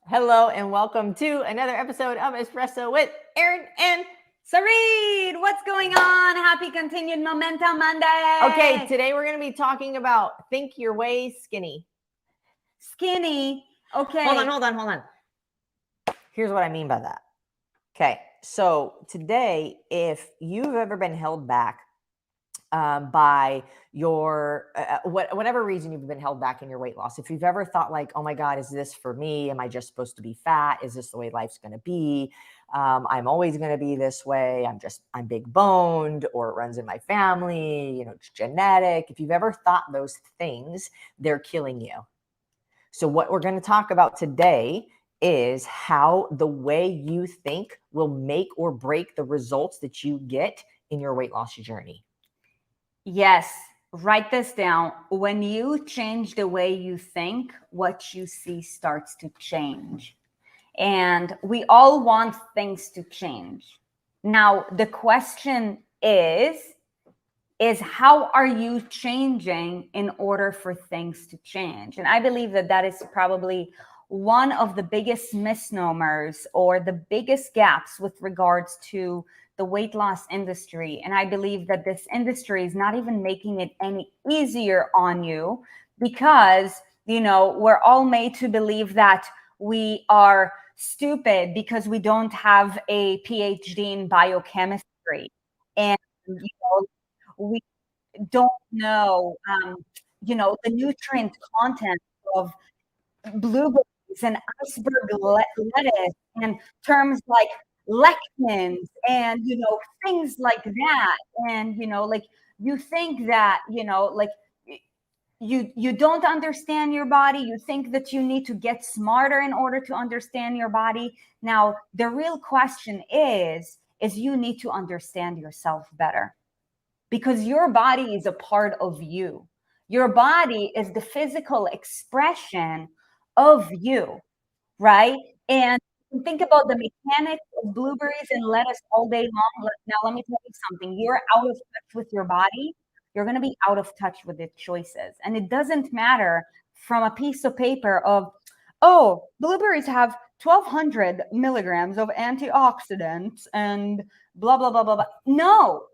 Hello and welcome to another episode of Espresso with Aaron and Sareed, what's going on? Happy continued Momentum Monday. Okay, today we're going to be talking about think your way skinny. Skinny. Okay. Hold on. Here's what I mean by that. Okay, so today, if you've ever been held back by your whatever reason you've been held back in your weight loss, if you've ever thought like, oh my God, is this for me? Am I just supposed to be fat? Is this the way life's going to be? I'm always going to be this way. I'm big boned, or it runs in my family, it's genetic. If you've ever thought those things, they're killing you. So what we're going to talk about today is how the way you think will make or break the results that you get in your weight loss journey. Yes, write this down. When you change the way you think, what you see starts to change. And we all want things to change. Now, the question is how are you changing in order for things to change? And I believe that is probably one of the biggest misnomers or the biggest gaps with regards to the weight loss industry. And I believe that this industry is not even making it any easier on you because, we're all made to believe that we are stupid because we don't have a PhD in biochemistry. And, we don't know, the nutrient content of blueberries and iceberg lettuce and terms like lectins and, things like that. And, you think that, you don't understand your body. You think that you need to get smarter in order to understand your body. Now, the real question is you need to understand yourself better. Because your body is a part of you. Your body is the physical expression of you, right? And think about the mechanics of blueberries and lettuce all day long. Now, let me tell you something. You're out of touch with your body. You're going to be out of touch with its choices. And it doesn't matter from a piece of paper of, oh, blueberries have 1,200 milligrams of antioxidants and blah, blah, blah, blah, blah. No,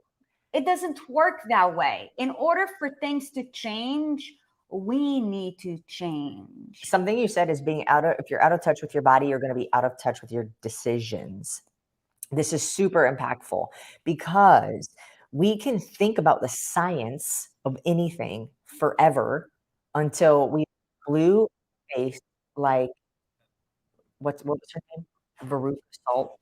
it doesn't work that way. In order for things to change, we need to change. Something you said is if you're out of touch with your body, you're going to be out of touch with your decisions. This is super impactful because we can think about the science of anything forever until we blue face like what was her name? Veruca Salt.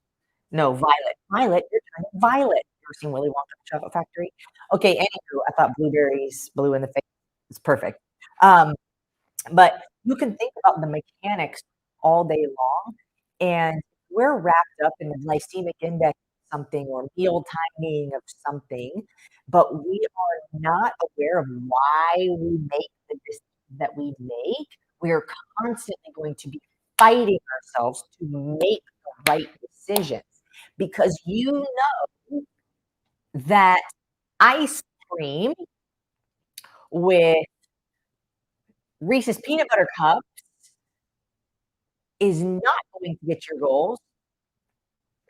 No, Violet. You're trying to Violet. You ever seen Willy Wonka and the Chocolate Factory? Okay, anywho, I thought blueberries, blue in the face. It's perfect. But you can think about the mechanics all day long, and we're wrapped up in the glycemic index of something or meal timing of something, but we are not aware of why we make the decisions that we make. We are constantly going to be fighting ourselves to make the right decisions because you know that ice cream with Reese's peanut butter cups is not going to get your goals,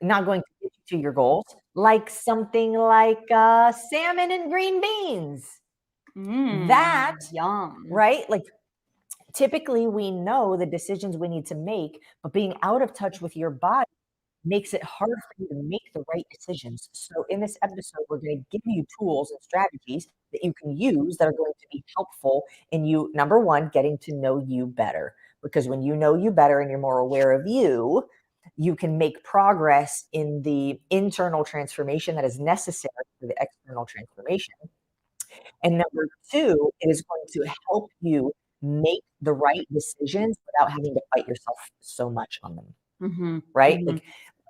not going to get you to your goals, like something like salmon and green beans. That, yum. right? Like typically we know the decisions we need to make, but being out of touch with your body makes it hard for you to make the right decisions. So in this episode, we're going to give you tools and strategies that you can use that are going to be helpful in you, number one, getting to know you better. Because when you know you better and you're more aware of you, you can make progress in the internal transformation that is necessary for the external transformation. And number two, it is going to help you make the right decisions without having to fight yourself so much on them. Right? Like,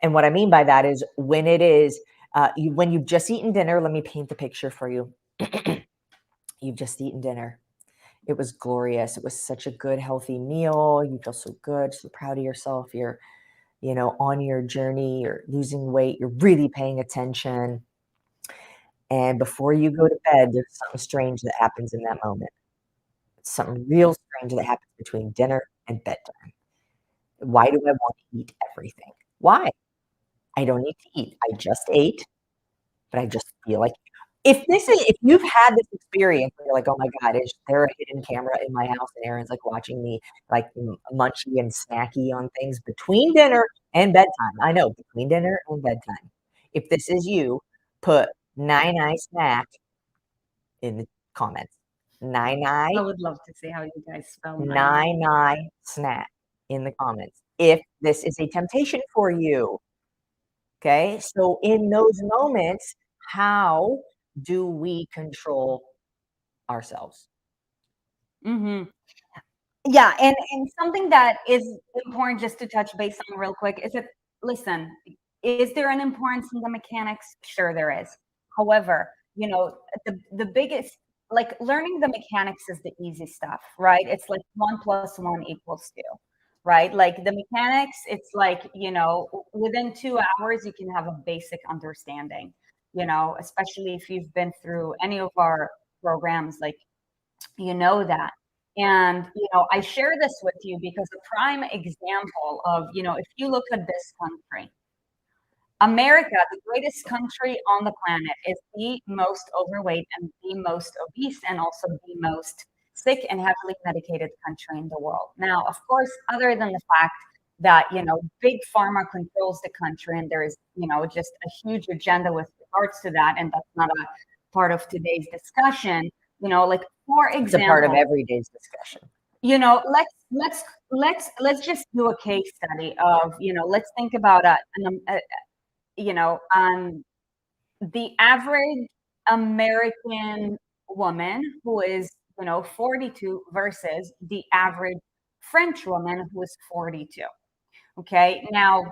and what I mean by that is when it is, when you've just eaten dinner, let me paint the picture for you. You've just eaten dinner. It was glorious. It was such a good, healthy meal. You feel so good, so proud of yourself. You're, on your journey, you're losing weight, you're really paying attention. And before you go to bed, there's something strange that happens in that moment. Something real strange that happens between dinner and bedtime. Why do I want to eat everything? Why? I don't need to eat. I just ate, but I just feel like if you've had this experience where you're like, "Oh my god, is there a hidden camera in my house and Aaron's, like, watching me, like, munchy and snacky on things between dinner and bedtime." I know, between dinner and bedtime. If this is you, put "nine-eye snack" in the comments. I Nine-eye, would love to see how you guys spell nine. nine-eye snack in the comments. If this is a temptation for you, okay? So in those moments, how do we control ourselves? Hmm. Yeah, and something that is important just to touch base on real quick is that, listen, is there an importance in the mechanics? Sure, there is. However, the biggest, like, learning the mechanics is the easy stuff, right? It's like 1 + 1 = 2, right? Like the mechanics, it's like, within 2 hours you can have a basic understanding, especially if you've been through any of our programs, like, that. And, I share this with you because a prime example of, if you look at this country, America, the greatest country on the planet, is the most overweight and the most obese and also the most sick and heavily medicated country in the world. Now, of course, other than the fact that, big pharma controls the country and there is, just a huge agenda with regards to that, and that's not a part of today's discussion, like, for It's a part of example, every day's discussion. let's just do a case study of, let's think about the average American woman who is, 42 versus the average French woman who is 42. Okay. Now,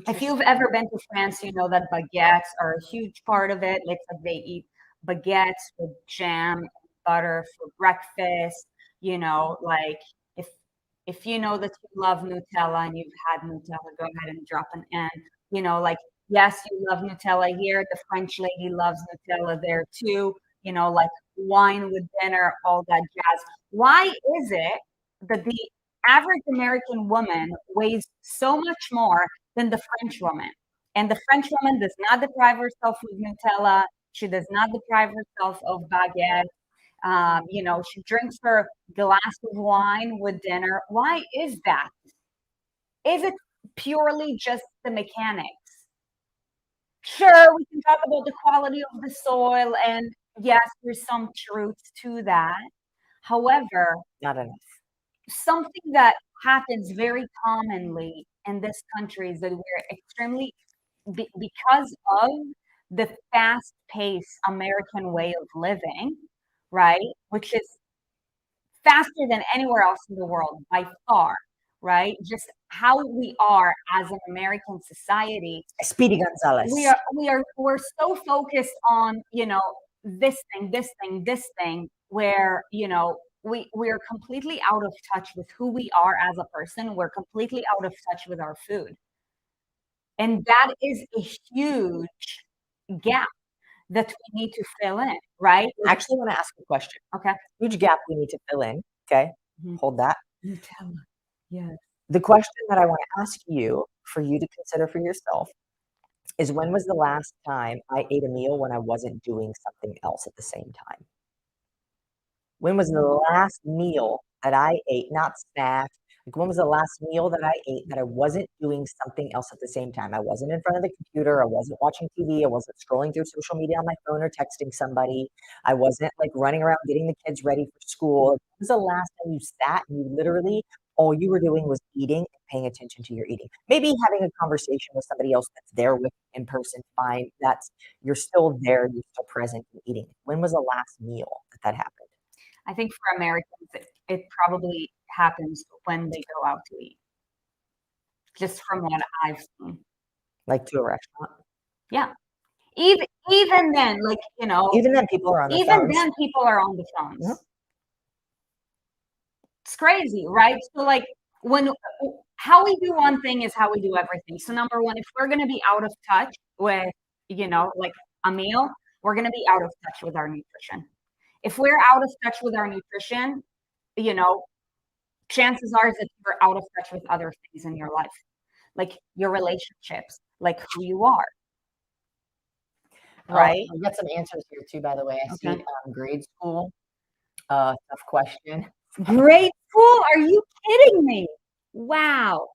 if you've ever been to France, you know that baguettes are a huge part of it. It's like they eat baguettes with jam and butter for breakfast. Like, if you know that you love Nutella and you've had Nutella, go ahead and drop an N. Like, yes, you love Nutella here. The French lady loves Nutella there too. Like wine with dinner, all that jazz. Why is it that the average American woman weighs so much more than the French woman? And the French woman does not deprive herself of Nutella. She does not deprive herself of baguette. She drinks her glass of wine with dinner. Why is that? Is it purely just the mechanics? Sure, we can talk about the quality of the soil, and yes, there's some truth to that. However, Not enough. something that happens very commonly in this country is that we're extremely, because of the fast paced American way of living, right? Which is faster than anywhere else in the world by far, right? Just how we are as an American society, Speedy Gonzalez. we're so focused on, this thing, where, we're completely out of touch with who we are as a person. We're completely out of touch with our food. And that is a huge gap that we need to fill in, right? I actually want to ask a question. Okay. Huge gap we need to fill in. Okay. Mhm. Hold that. Nutella. Yes. The question that I want to ask you for you to consider for yourself is, when was the last time I ate a meal when I wasn't doing something else at the same time? When was the last meal that I ate, not snack, like, when was the last meal that I ate that I wasn't doing something else at the same time? I wasn't in front of the computer, I wasn't watching TV, I wasn't scrolling through social media on my phone or texting somebody, I wasn't, like, running around getting the kids ready for school. When was the last time you sat and you literally all you were doing was eating and paying attention to your eating? Maybe having a conversation with somebody else that's there with you in person, fine, that's you're still there, you're still present and eating. When was the last meal that happened? I think for Americans, it probably happens when they go out to eat, just from what I've seen. Like, to a restaurant? Yeah. Even then, like, Even then, people are on their even phones. then people are on the Mhm. phones. It's crazy, right? So, like, when how we do one thing is how we do everything. So number one, if we're gonna be out of touch with, like a meal, we're gonna be out of touch with our nutrition. If we're out of touch with our nutrition, you know, chances are that you're out of touch with other things in your life, like your relationships, like who you are, Oh, right? we got some answers here too, by the way. I Okay. see grade school, tough question. Grade school? Are you kidding me? Wow.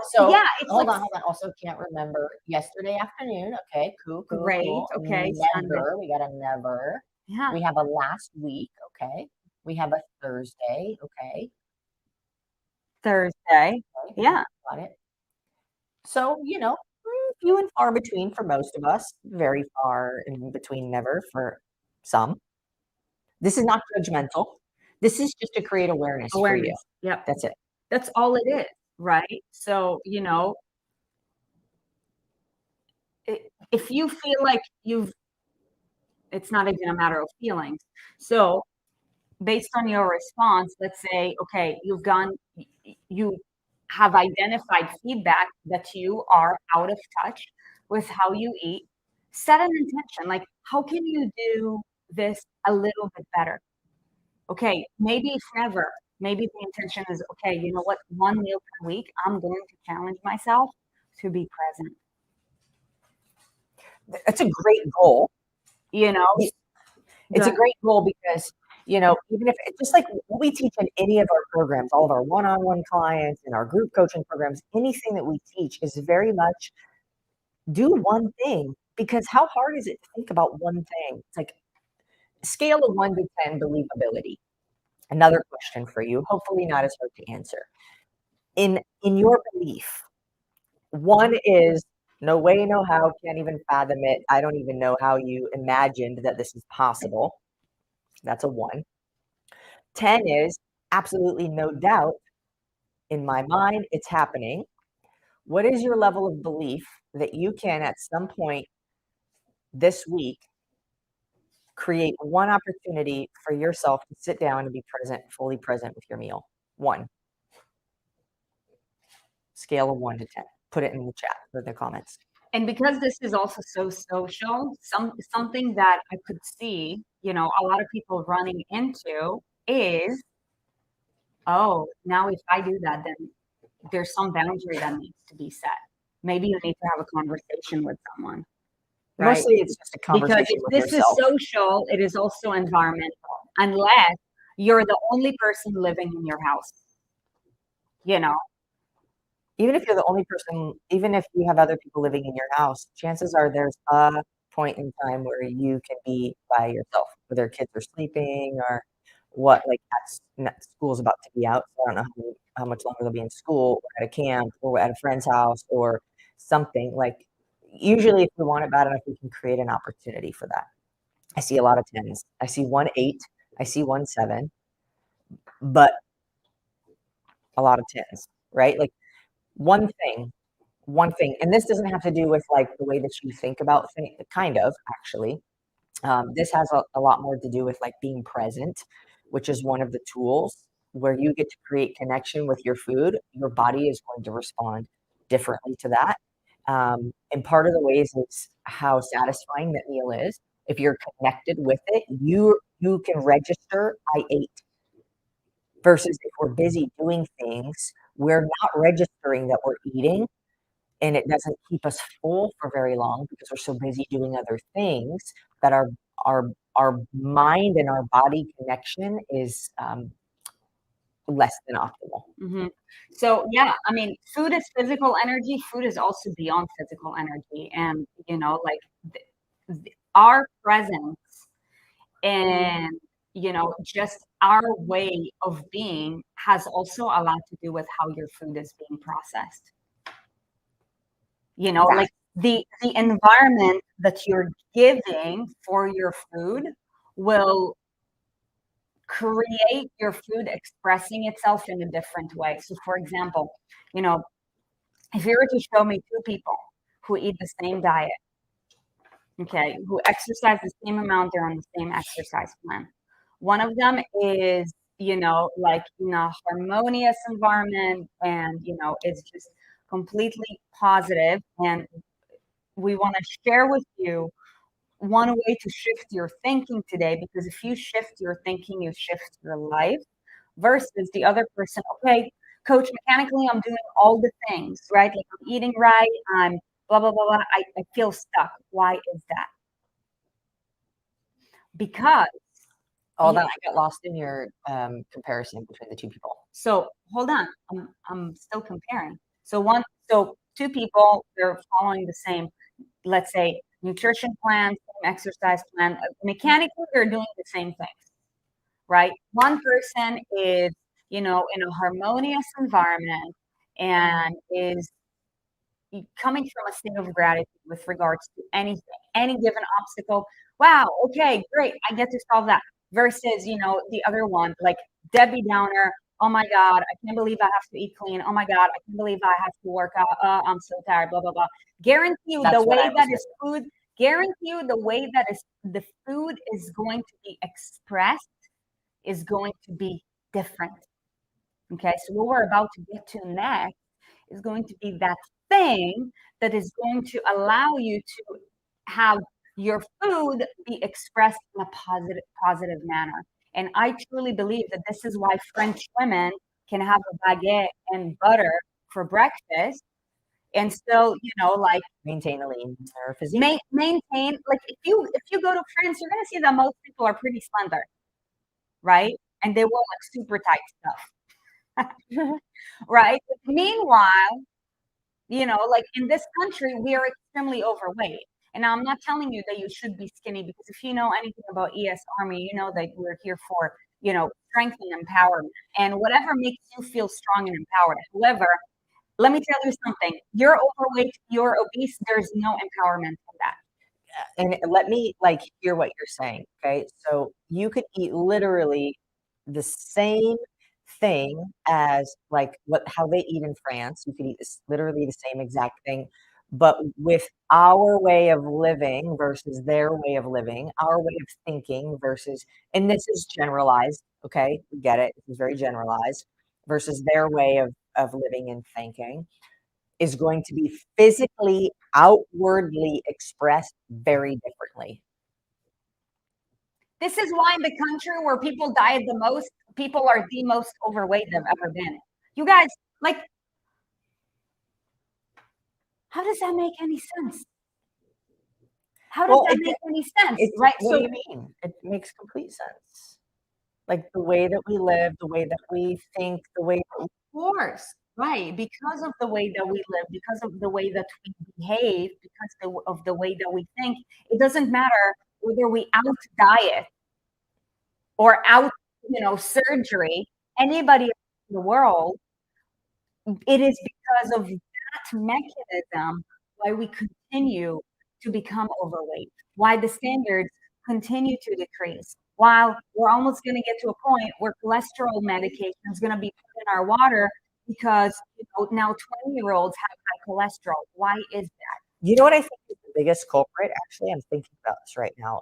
So Yeah, it's like hold on, hold on. Also can't remember yesterday afternoon. Okay, cool, cool, great. cool. Okay, Sunday. Never. We got a never. Yeah, We have a last week. Okay. We have a Thursday. Okay. Thursday. Okay. Yeah, Got it. So, few and far between for most of us, very far in between never for some. This is not judgmental. This is just to create awareness for you. awareness. Yep. That's it. That's all it is, right? So, if you feel like it's not even a matter of feelings. So, based on your response, let's say, okay, you have identified feedback that you are out of touch with how you eat. Set an intention. Like, how can you do this a little bit better? Okay, maybe it's never. Maybe the intention is, okay, you know what? One meal per week, I'm going to challenge myself to be present. That's a great goal. You know, It's a the great goal because, even if it's just like what we teach in any of our programs, all of our one-on-one clients and our group coaching programs, anything that we teach is very much do one thing because how hard is it to think about one thing? It's like scale of 1 to 10 believability. Another question for you, hopefully not as hard to answer. In your belief, one is no way, no how, can't even fathom it. I don't even know how you imagined that this is possible. That's a 1. 10 is absolutely no doubt in my mind it's happening. What is your level of belief that you can at some point this week create one opportunity for yourself to sit down and be present, fully present with your meal? 1. Scale of 1 to 10. Put it in the chat or the comments. and because this is also so social, something that I could see, a lot of people running into is, oh, now if I do that, then there's some boundary that needs to be set. Maybe you need to have a conversation with someone, right? Mostly it's just a Because conversation if with this is yourself. social, it is also environmental, unless you're the only person living in your house, you know? Even if you're the only person, even if you have other people living in your house, chances are there's a point in time where you can be by yourself, whether kids are sleeping or what, like school's about to be out. So I don't know how much longer they'll be in school or at a camp or at a friend's house or something. Like usually if we want it bad enough, we can create an opportunity for that. I see a lot of 10s. I see 1 8. I see 1 7, but a lot of 10s, right? Like one thing one thing, and this doesn't have to do with like the way that you think about things, kind of actually. This has a lot more to do with like being present, which is one of the tools where you get to create connection with your food. Your body is going to respond differently to that. And part of the ways is how satisfying that meal is. If you're connected with it, you can register I ate versus if we're busy doing things, we're not registering that we're eating and it doesn't keep us full for very long because we're so busy doing other things that our our mind and our body connection is less than optimal. Hmm. So, yeah, I mean, food is physical energy. Food is also beyond physical energy. And, like our presence and, just our way of being has also a lot to do with how your food is being processed. Exactly. Like the environment that you're giving for your food will create your food expressing itself in a different way. So, for example, you know, if you were to show me two people who eat the same diet, okay, who exercise the same amount, they're on the same exercise plan. One of them is, like in a harmonious environment and, it's just completely positive. And we want to share with you one way to shift your thinking today, because if you shift your thinking, you shift your life. versus the other person, okay, coach, mechanically, I'm doing all the things, right? Like I'm eating right, I'm blah, blah, blah, blah. I feel stuck. Why is that? Because, Hold yeah, on, I got lost in your comparison between the two people. so hold on, I'm still comparing. So two people, they're following the same, let's say, nutrition plan, same exercise plan. Mechanically, they're doing the same things, right? One person is, in a harmonious environment and is coming from a state of gratitude with regards to anything, any given obstacle. Wow, okay, great, I get to solve that. Versus, the other one, like Debbie Downer. Oh my God, I can't believe I have to eat clean. Oh my God, I can't believe I have to work out. I'm so tired. Blah blah blah. Guarantee you, the That's what way I that was is missing. food. Guarantee you, the way that is the food is going to be expressed is going to be different. Okay, so what we're about to get to next is going to be that thing that is going to allow you to have your food be expressed in a positive manner. And I truly believe that this is why French women can have a baguette and butter for breakfast and still, like Maintain a lean physique. maintain. Like if you go to France, you're gonna see that most people are pretty slender, right? And they wear like super tight stuff, right? Meanwhile, like in this country, we are extremely overweight. And I'm not telling you that you should be skinny because if you know anything about ES Army, you know that we're here for, strength and empowerment and whatever makes you feel strong and empowered. However, let me tell you something. You're overweight, you're obese, there's no empowerment in that. And let me like hear what you're saying. Okay. So you could eat literally the same thing as like how they eat in France. You could eat this literally the same exact thing, but with our way of living versus their way of living, our way of thinking versus, and this is generalized. Okay. We get it. This is very generalized versus their way of living and thinking is going to be physically, outwardly expressed very differently. This is why in the country where people diet the most, people are the most overweight they've ever been. You guys, like, how does that make any sense? How does Well, that make any sense? it's Right? what do you mean? It makes complete sense. Like the way that we live, the way that we think, the way that Course, right? Because of the way that we live, because of the way that we behave, of the way that we think, it doesn't matter whether we out diet or out, surgery anybody in the world. It is because of that mechanism why we continue to become overweight, why the standards continue to decrease, while we're almost going to get to a point where cholesterol medication is going to be put in our water because now 20-year-olds have high cholesterol. Why is that? you know what I think is the biggest culprit? Actually, I'm thinking about this right now.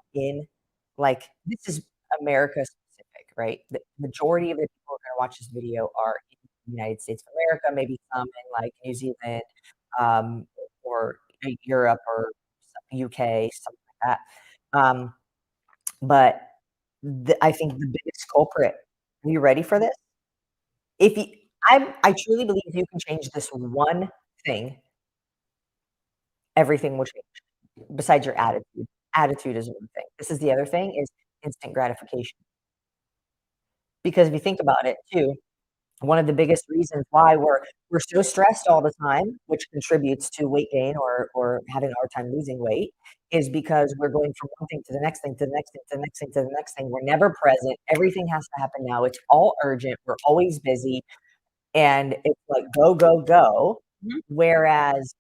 Like this is America specific, right? The majority of the people who are going to watch this video are in the United States of America, maybe some in like New Zealand, um, or Europe or UK, something like that. But I think the biggest culprit. Are you ready for this? If you, I truly believe if you can change this one thing, everything will change. Besides your attitude, attitude is one thing. This is the other thing is instant gratification. Because if you think about it too, one of the biggest reasons why we're so stressed all the time, which contributes to weight gain or having a hard time losing weight, is because we're going from one thing to the next thing to the next thing to the next thing to the next thing. We're never present. Everything has to happen now. It's all urgent. We're always busy, and it's like go go go. Mhm. Whereas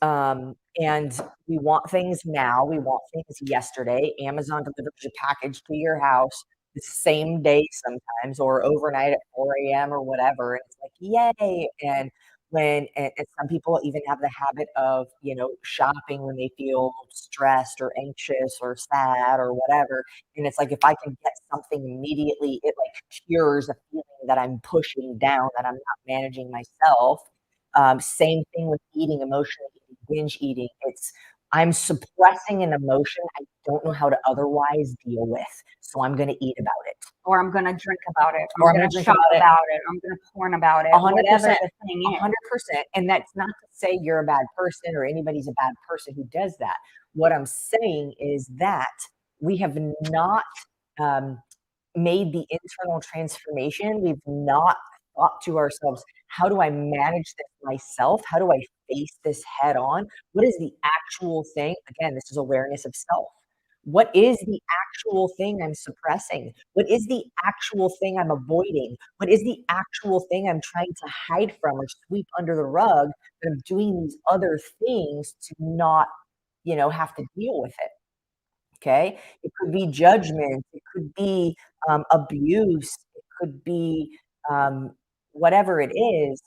and we want things now. We want things yesterday. Amazon delivers a package to your house the same day sometimes, or overnight at 4 a.m. or whatever. And it's like, yay. And and some people even have the habit of, shopping when they feel stressed or anxious or sad or whatever. And it's like, if I can get something immediately, it like cures a feeling that I'm pushing down, that I'm not managing myself. Same thing with eating, emotionally eating, binge eating. It's I'm suppressing an emotion I don't know how to otherwise deal with, so I'm gonna eat about it, Or I'm gonna drink about it. or I'm I'm gonna gonna drink shop about it. about it. I'm gonna porn about it. Whatever 100%, the thing is. 100%, and that's not to say you're a bad person or anybody's a bad person who does that. What I'm saying is that we have not, um, made the internal transformation. We've not thought to ourselves, "How do I manage this myself? How do I face this head on? What is the actual thing?" Again, this is awareness of self. What is the actual thing I'm suppressing? What is the actual thing I'm avoiding? What is the actual thing I'm trying to hide from or sweep under the rug that I'm doing these other things to not, have to deal with it? Okay? It could be judgment, it could be, abuse, it could be, um, whatever it is,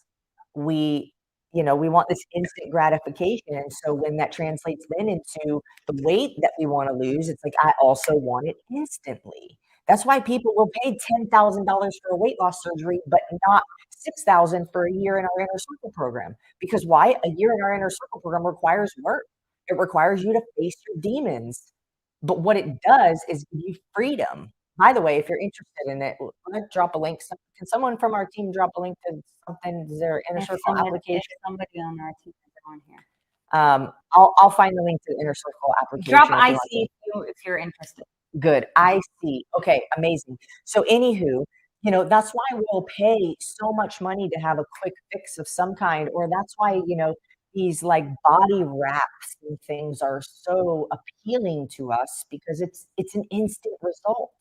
we we want this instant gratification, and so when that translates then into the weight that we wanna lose, it's like, I also want it instantly. That's why people will pay $10,000 for a weight loss surgery, but not 6,000 for a year in our Inner Circle program. Because why? A year in our Inner Circle program requires work. It requires you to face your demons. But what it does is give you freedom. By the way, if you're interested in it, I'm gonna drop a link. Can someone from our team drop a link to something? Is there Inner Circle If application? somebody on our team is on here, I'll find the link to the Inner Circle drop application if you want to. IC if you're interested. Good. I see. Okay, amazing. So anywho, that's why we'll pay so much money to have a quick fix of some kind, or that's why, these like body wraps and things are so appealing to us because it's an instant result.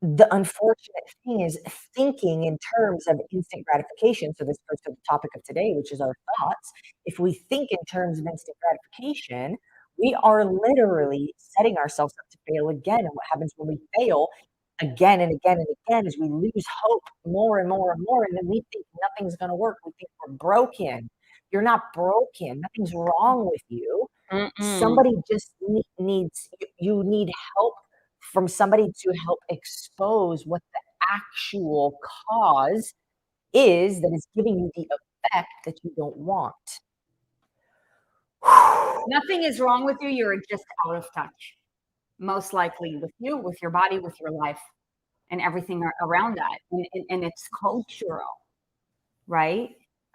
The unfortunate thing is thinking in terms of instant gratification. So this goes to the topic of today, which is our thoughts. If we think in terms of instant gratification, we are literally setting ourselves up to fail again. And what happens when we fail again and again and again is we lose hope more and more and more. And then we think nothing's going to work. We think we're broken. You're not broken. Nothing's wrong with you. Mm-mm. Somebody just needs, you need help from somebody to help expose what the actual cause is that is giving you the effect that you don't want. Nothing is wrong with you. You're just out of touch. Most likely with you, with your body, with your life, and everything around that. And it's cultural, right?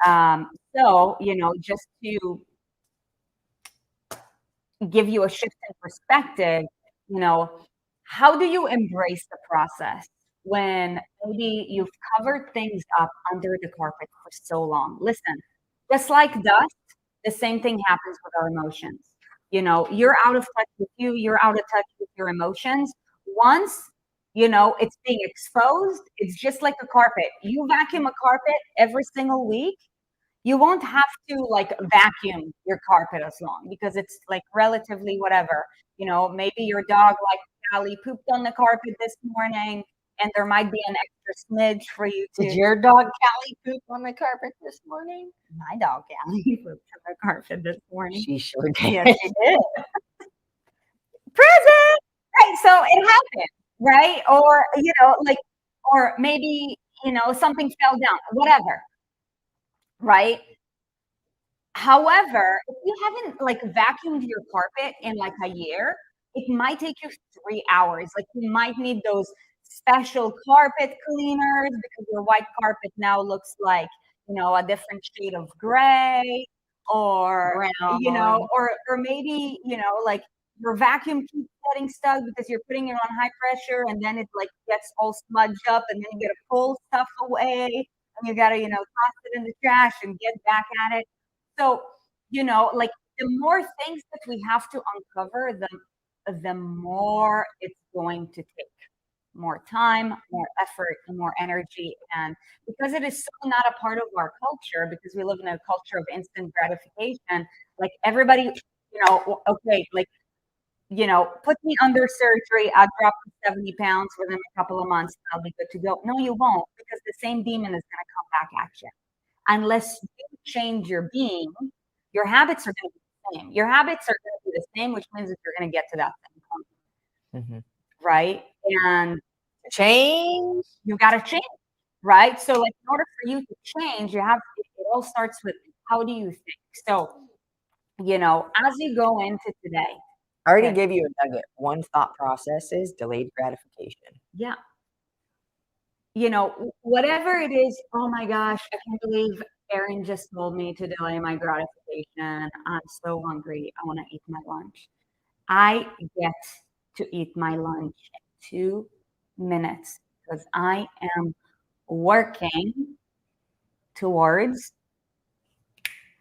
So, just to give you a shift in perspective, you know, how do you embrace the process when maybe you've covered things up under the carpet for so long? Listen, just like dust, the same thing happens with our emotions. You're out of touch with you, you're out of touch with your emotions. Once, it's being exposed, it's just like a carpet. You vacuum a carpet every single week, you won't have to like vacuum your carpet as long because it's like relatively whatever. Maybe your dog like Callie pooped on the carpet this morning and there might be an extra smidge for you Did to. your dog Callie poop on the carpet this morning? My dog Callie pooped on the carpet this morning. She sure did. Yes, she did. Present. Right. So it happened. Right. Or, like, or maybe, something fell down, whatever. Right. However, if you haven't like vacuumed your carpet in like a year, it might take you 3 hours. Like you might need those special carpet cleaners because your white carpet now looks like, a different shade of gray or, Brown. or maybe, like your vacuum keeps getting stuck because you're putting it on high pressure and then it like gets all smudged up and then you gotta pull stuff away and you gotta, toss it in the trash and get back at it. So, like the more things that we have to uncover, the more it's going to take more time, more effort, and more energy. And because it is so not a part of our culture, because we live in a culture of instant gratification, like everybody, okay, like, put me under surgery, I'll drop to 70 pounds within a couple of months, and I'll be good to go. No, you won't, because the same demon is going to come back at you unless you change your being, your habits are going to be the same. Your habits are going to be the same, which means that you're going to get to that same point, Mhm. right? And Change. you got to change, right? So, like, in order for you to change, it all starts with how do you think? So, As you go into today. I already Okay. gave you a nugget. One thought process is delayed gratification. Yeah. Whatever it is, oh my gosh, I can't believe Erin just told me to delay my gratification. I'm so hungry. I want to eat my lunch. I get to eat my lunch in 2 minutes because I am working towards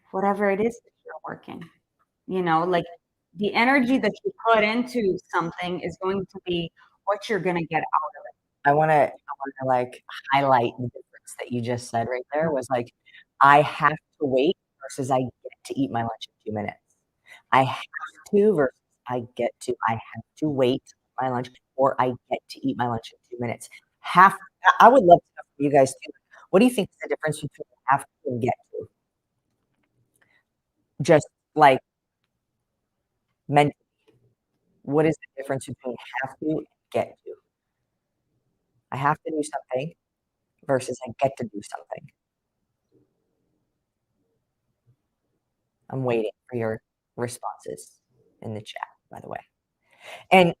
whatever it is that you're working. Like the energy that you put into something is going to be what you're going to get out of I wanna, like, highlight the difference that you just said right there was, like, I have to wait versus I get to eat my lunch in 2 minutes. I have to versus I get to. I have to wait my lunch or I get to eat my lunch in 2 minutes. Have I would love to know from you guys too, what do you think is the difference between have to and get to? Just, like, mentally, what is the difference between have to and get to? I have to do something versus I get to do something. I'm waiting for your responses in the chat, by the way. And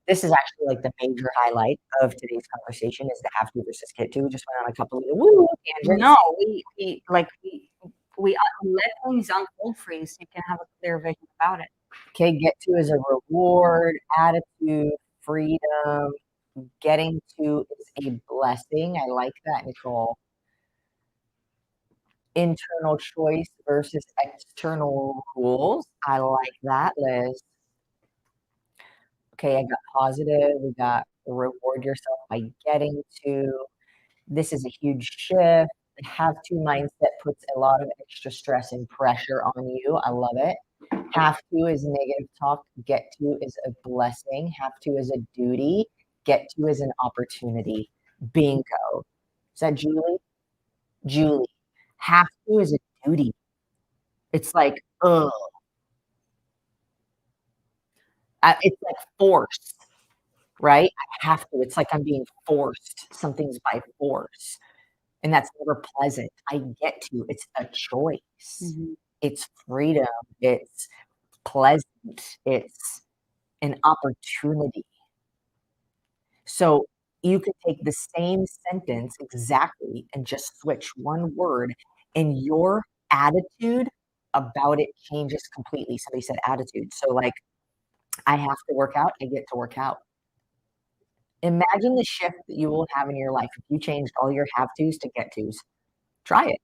this is actually like the major highlight of today's conversation is the have to versus get to. We just went on a couple of woo tangents. No, we let things unfold for you so you can have a clear vision about it. Okay, get to is a reward, attitude, freedom. Getting to is a blessing. I like that, Nicole. Internal choice versus external rules. I like that, Liz. Okay, I got positive. We got reward yourself by getting to. This is a huge shift. The have to mindset puts a lot of extra stress and pressure on you. I love it. Have to is negative talk. Get to is a blessing. Have to is a duty. Get to is an opportunity. Bingo. Is that Julie? Julie. Have to is a duty. It's like, ugh. It's like force, right? I have to. It's like I'm being forced. Something's by force. And that's never pleasant. I get to. It's a choice. Mhm. It's freedom. It's pleasant. It's an opportunity. So you could take the same sentence exactly and just switch one word, and your attitude about it changes completely. Somebody said attitude. So, like, I have to work out, I get to work out. Imagine the shift that you will have in your life if you changed all your have tos to get tos. Try it.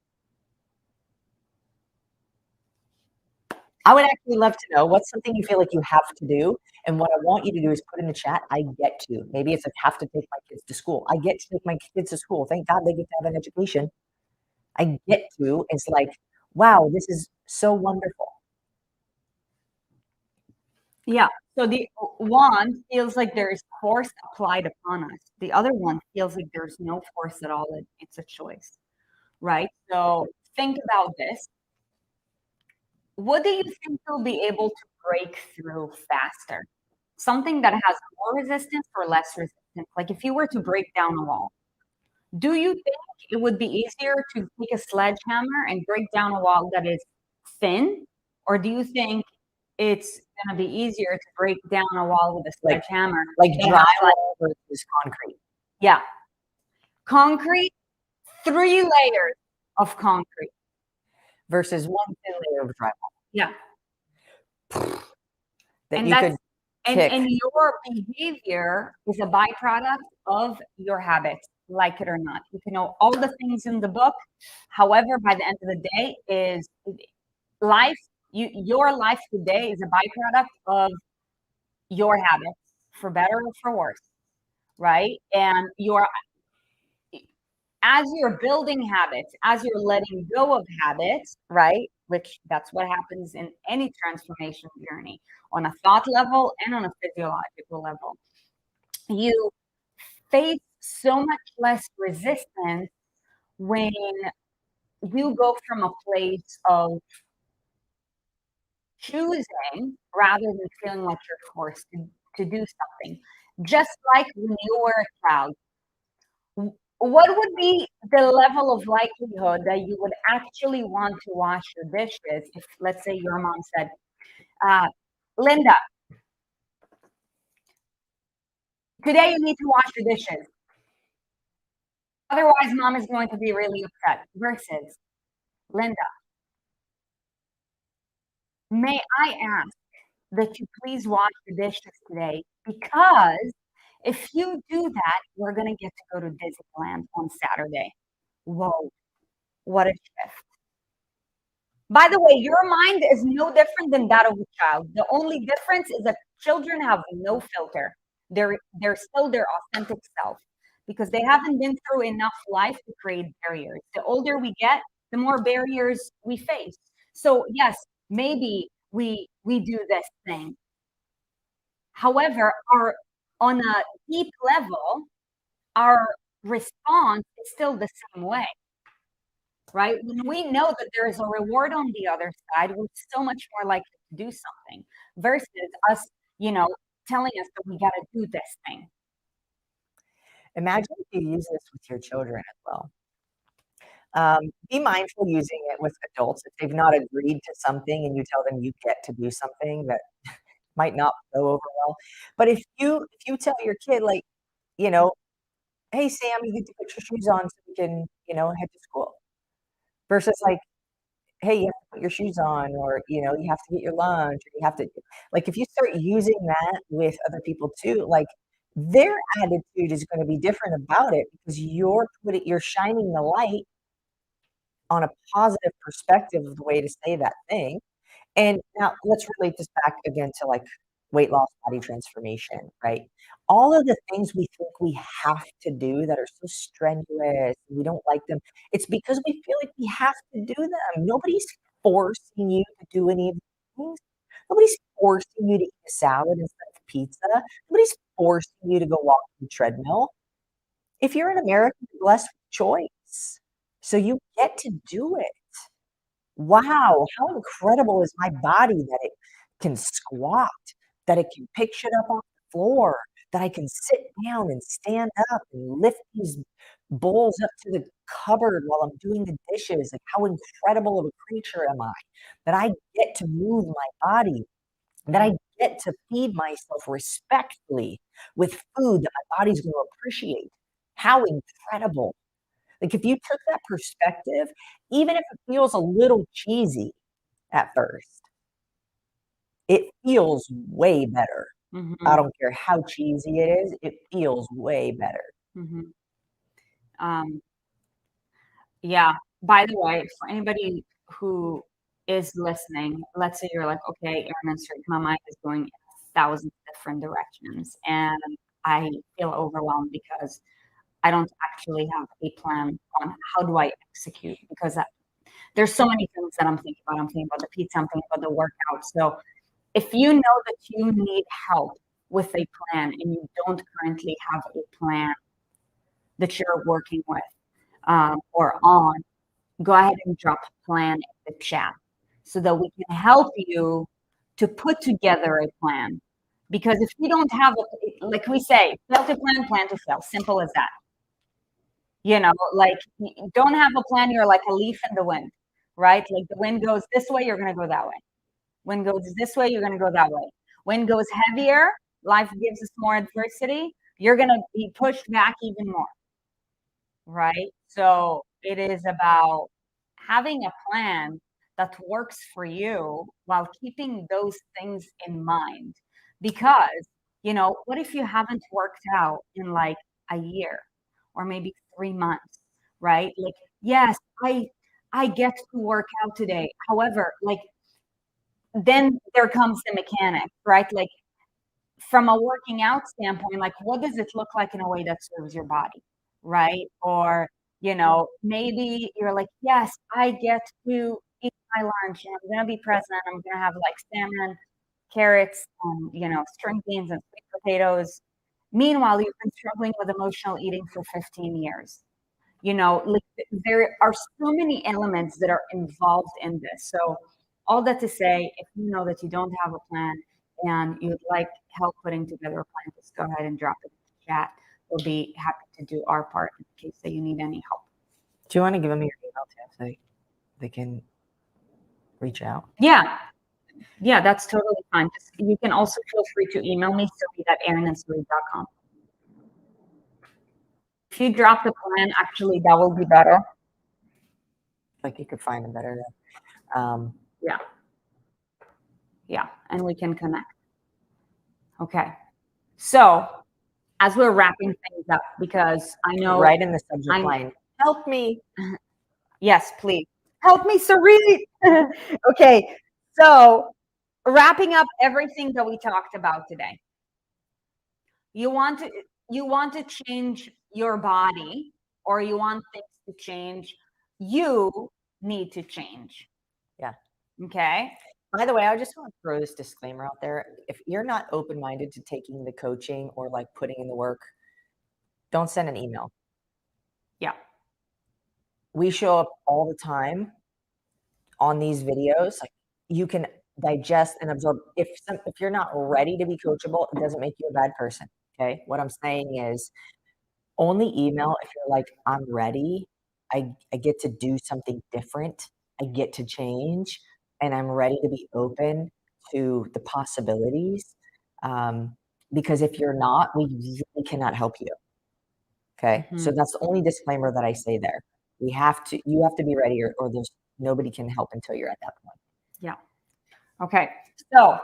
I would actually love to know what's something you feel like you have to do. And what I want you to do is put in the chat, I get to. Maybe it's I have to take my kids to school. I get to take my kids to school. Thank God they get to have an education. I get to. It's like, wow, this is so wonderful. Yeah. So the one feels like there is force applied upon us. The other one feels like there's no force at all. It's a choice, right? So think about this. What do you think you'll be able to break through faster? Something that has more resistance or less resistance? Like if you were to break down a wall, do you think it would be easier to take a sledgehammer and break down a wall that is thin? Or do you think it's going to be easier to break down a wall with a Like sledgehammer like that has like, drywall versus concrete. yeah, concrete, 3 layers of concrete. Versus one thin layer of drywall Yeah. that And you could that's kick. and your behavior is a byproduct of your habits, like it or not. You can know all the things in the book. However, by the end of the day, is life, your life today is a byproduct of your habits, for better or for worse, right? And your as you're building habits, as you're letting go of habits, right? Which that's what happens in any transformation journey on a thought level and on a physiological level. You face so much less resistance when you go from a place of choosing rather than feeling like you're forced to do something. Just like when you were a child, what would be the level of likelihood that you would actually want to wash your dishes if, let's say, your mom said, uh, Linda, today you need to wash your dishes. Otherwise, mom is going to be really upset. Versus, Linda, may I ask that you please wash the dishes today? Because if you do that, we're going to get to go to Disneyland on Saturday. Whoa, what a shift. By the way, your mind is no different than that of a child. The only difference is that children have no filter. They're still their authentic self because they haven't been through enough life to create barriers. The older we get, the more barriers we face. So yes, maybe we do this thing. However, our on a deep level, our response is still the same way, right? When we know that there is a reward on the other side, we're so much more likely to do something versus us, you know, telling us that we got to do this thing. Imagine if you use this with your children as well. Be mindful using it with adults. If they've not agreed to something and you tell them you get to do something that might not go over well. But if you tell your kid, like, you know, hey Sam, you get to put your shoes on so we can, head to school. Versus like, hey, you have to put your shoes on, or you have to get your lunch, or you have to, like, if you start using that with other people too, like, their attitude is going to be different about it because you're shining the light on a positive perspective of the way to say that thing. And now let's relate this back again to like weight loss, body transformation, right? All of the things we think we have to do that are so strenuous, we don't like them. It's because we feel like we have to do them. Nobody's forcing you to do any of these things. Nobody's forcing you to eat a salad instead of pizza. Nobody's forcing you to go walk on the treadmill. If you're in America, you're blessed with choice. So you get to do it. Wow, how incredible is my body that it can squat, that it can pick shit up off the floor, that I can sit down and stand up and lift these bowls up to the cupboard while I'm doing the dishes. Like, how incredible of a creature am I that I get to move my body, that I get to feed myself respectfully with food that my body's going to appreciate. How incredible. Like, if you took that perspective, even if it feels a little cheesy at first, it feels way better. I Mm-hmm. don't care how cheesy it is, it feels way better. Mm-hmm. Um, yeah. By the way, for anybody who is listening, let's say you're like, okay, Aaron and Street, my mind is going in 1,000 different directions, and I feel overwhelmed because I don't actually have a plan on how do I execute because there's so many things that I'm thinking about. I'm thinking about the pizza, I'm thinking about the workout. So if you know that you need help with a plan and you don't currently have a plan that you're working with or on, go ahead and drop a plan in the chat so that we can help you to put together a plan. Because if you don't have like we say, fail to plan to fail. Simple as that. Like you don't have a plan, you're like a leaf in the wind, right? Like the wind goes this way, you're going to go that way. Wind goes this way, you're going to go that way. Wind goes heavier, life gives us more adversity, you're going to be pushed back even more, right? So it is about having a plan that works for you while keeping those things in mind. Because, what if you haven't worked out in like a year or maybe 3 months, right? Like, yes, I get to work out today. However, like then there comes the mechanics, right? Like from a working out standpoint, like what does it look like in a way that serves your body, right? Or, maybe you're like, yes, I get to eat my lunch and I'm going to be present. I'm going to have like salmon, carrots, and, string beans and sweet potatoes. Meanwhile, you've been struggling with emotional eating for 15 years. Like there are so many elements that are involved in this. So all that to say, if you know that you don't have a plan and you'd like help putting together a plan, just go ahead and drop it in the chat we'll be happy to do our part in case that you need any help. Do you want to give them your email too so they can reach out? Yeah, that's totally fine. You can also feel free to email me, Sylvie@aaronandSylvie.com. If you drop the plan, actually, that will be better. Like you could find a better. Yeah, and we can connect. Okay. So as we're wrapping things up, because I know Right in the subject line, help me. Yes, please. Help me, Sari. Okay. So wrapping up everything that we talked about today. You want to change your body, or you want things to change, you need to change. Yeah. Okay. By the way, I just want to throw this disclaimer out there. If you're not open-minded to taking the coaching or like putting in the work, don't send an email. Yeah. We show up all the time on these videos. Like you can digest and absorb. If you're not ready to be coachable, it doesn't make you a bad person. Okay. What I'm saying is only email if you're like, I'm ready. I get to do something different. I get to change and I'm ready to be open to the possibilities. Because if you're not, we really cannot help you. Okay. So that's the only disclaimer that I say there. You have to be ready or there's nobody can help until you're at that point. Yeah. Okay. So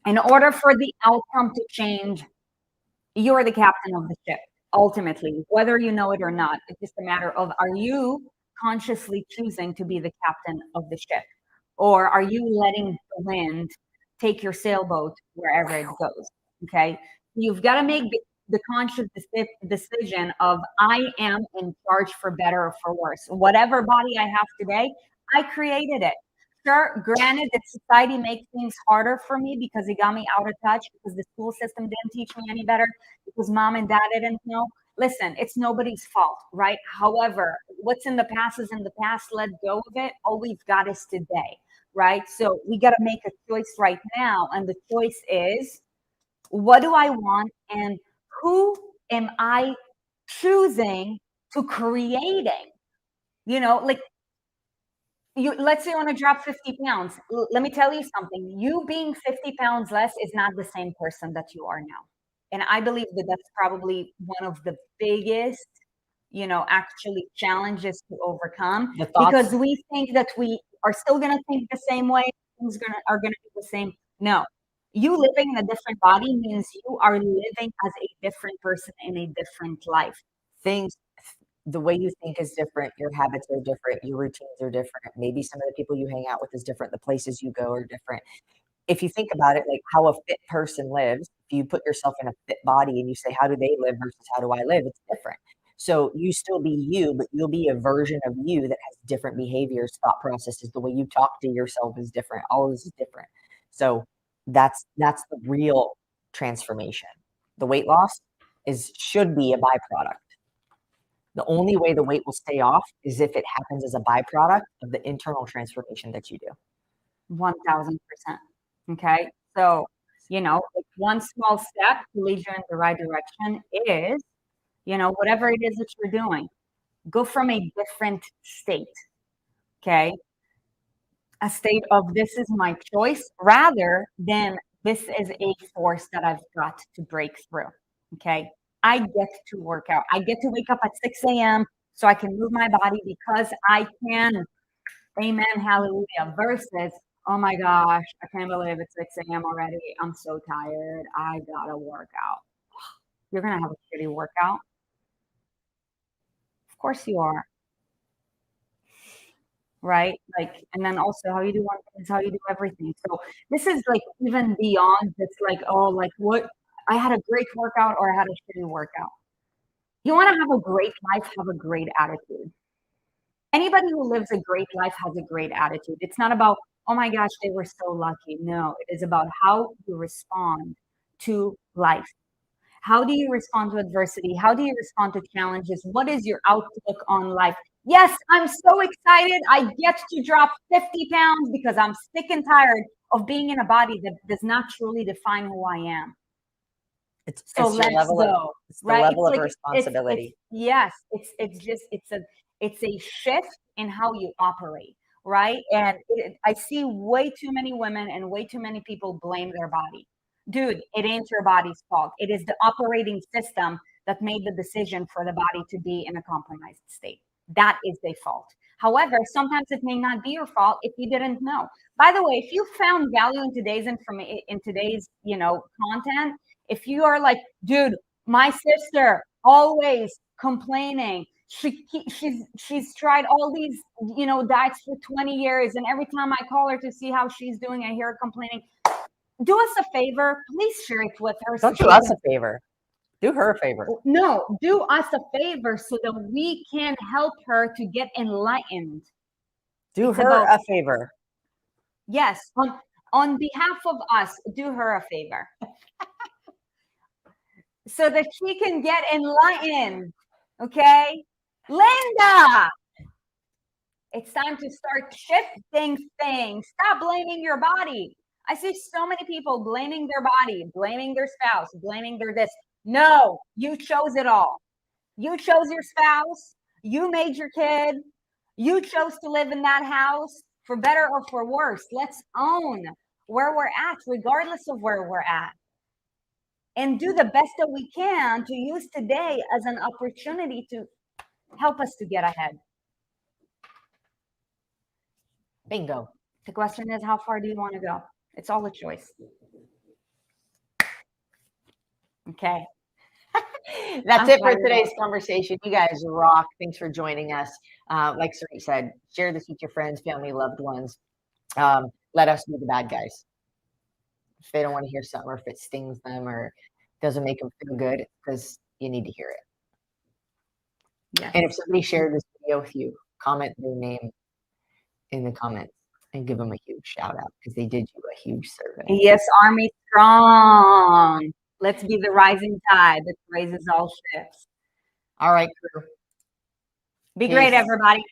in order for the outcome to change, you're the captain of the ship, ultimately, whether you know it or not. It's just a matter of, are you consciously choosing to be the captain of the ship? Or are you letting the wind take your sailboat wherever it goes? Okay. You've got to make the conscious decision of, I am in charge for better or for worse. Whatever body I have today, I created it. Sure, granted that society makes things harder for me because it got me out of touch, because the school system didn't teach me any better, because mom and dad didn't know. Listen, it's nobody's fault, right? However, what's in the past is in the past. Let go of it. All we've got is today, right? So we got to make a choice right now. And the choice is, what do I want? And who am I choosing to creating? Like, let's say you want to drop 50 pounds. Let me tell you something. You being 50 pounds less is not the same person that you are now. And I believe that that's probably one of the biggest, actually challenges to overcome, because we think that we are still going to think the same way. Things are going to be the same. No, you living in a different body means you are living as a different person in a different life. The way you think is different, your habits are different, your routines are different. Maybe some of the people you hang out with is different, the places you go are different. If you think about it, like how a fit person lives, if you put yourself in a fit body and you say, how do they live versus how do I live? It's different. So you still be you, but you'll be a version of you that has different behaviors, thought processes, the way you talk to yourself is different. All of this is different. So that's the real transformation. The weight loss should be a byproduct. The only way the weight will stay off is if it happens as a byproduct of the internal transformation that you do. 1000%. Okay. So, like one small step to lead you in the right direction is, whatever it is that you're doing, go from a different state. Okay. A state of, this is my choice, rather than this is a force that I've got to break through. Okay. I get to work out. I get to wake up at 6 a.m. so I can move my body because I can. Amen. Hallelujah. Versus, oh my gosh, I can't believe it's 6 a.m. already. I'm so tired. I gotta work out. You're gonna have a shitty workout. Of course you are. Right? Like, and then also how you do one thing is how you do everything. So this is like even beyond this, like, oh, like what, I had a great workout or I had a shitty workout. You want to have a great life, have a great attitude. Anybody who lives a great life has a great attitude. It's not about, oh my gosh, they were so lucky. No, it is about how you respond to life. How do you respond to adversity? How do you respond to challenges? What is your outlook on life? Yes, I'm so excited. I get to drop 50 pounds because I'm sick and tired of being in a body that does not truly define who I am. It's So it's your let's level of go. it's the Right? level It's of like it's responsibility. yes, it's a shift in how you operate, right? And I see way too many women and way too many people blame their body. Dude, it ain't your body's fault. It is the operating system that made the decision for the body to be in a compromised state. That is their fault. However, sometimes it may not be your fault if you didn't know. By the way, if you found value in today's information, in today's, content, if you are like, dude, my sister always complaining. She's tried all these, diets for 20 years, and every time I call her to see how she's doing, I hear her complaining. Do us a favor, please share it with her so Don't do she us can. a favor. Do her a favor. No, do us a favor so that we can help her to get enlightened. Do It's her about, a favor. yes, on behalf of us, do her a favor so that she can get enlightened. Okay, Linda, it's time to start shifting things. Stop blaming your body. I see so many people blaming their body, blaming their spouse, blaming their this. No, you chose it all. You chose your spouse. You made your kid. You chose to live in that house for better or for worse. Let's own where we're at, regardless of where we're at, and do the best that we can to use today as an opportunity to help us to get ahead. Bingo. The question is, how far do you want to go? It's all a choice. Okay. That's I'm it for fired today's up. conversation. You guys rock. Thanks for joining us. Like Sarit said, share this with your friends, family, loved ones. Let us be the bad guys. If they don't want to hear something, or if it stings them, or doesn't make them feel good, because you need to hear it. Yes. And if somebody shared this video with you, comment their name in the comments and give them a huge shout out, because they did you a huge service. Yes, Army strong. Let's be the rising tide that raises all ships. All right, crew. Be great, Peace. everybody.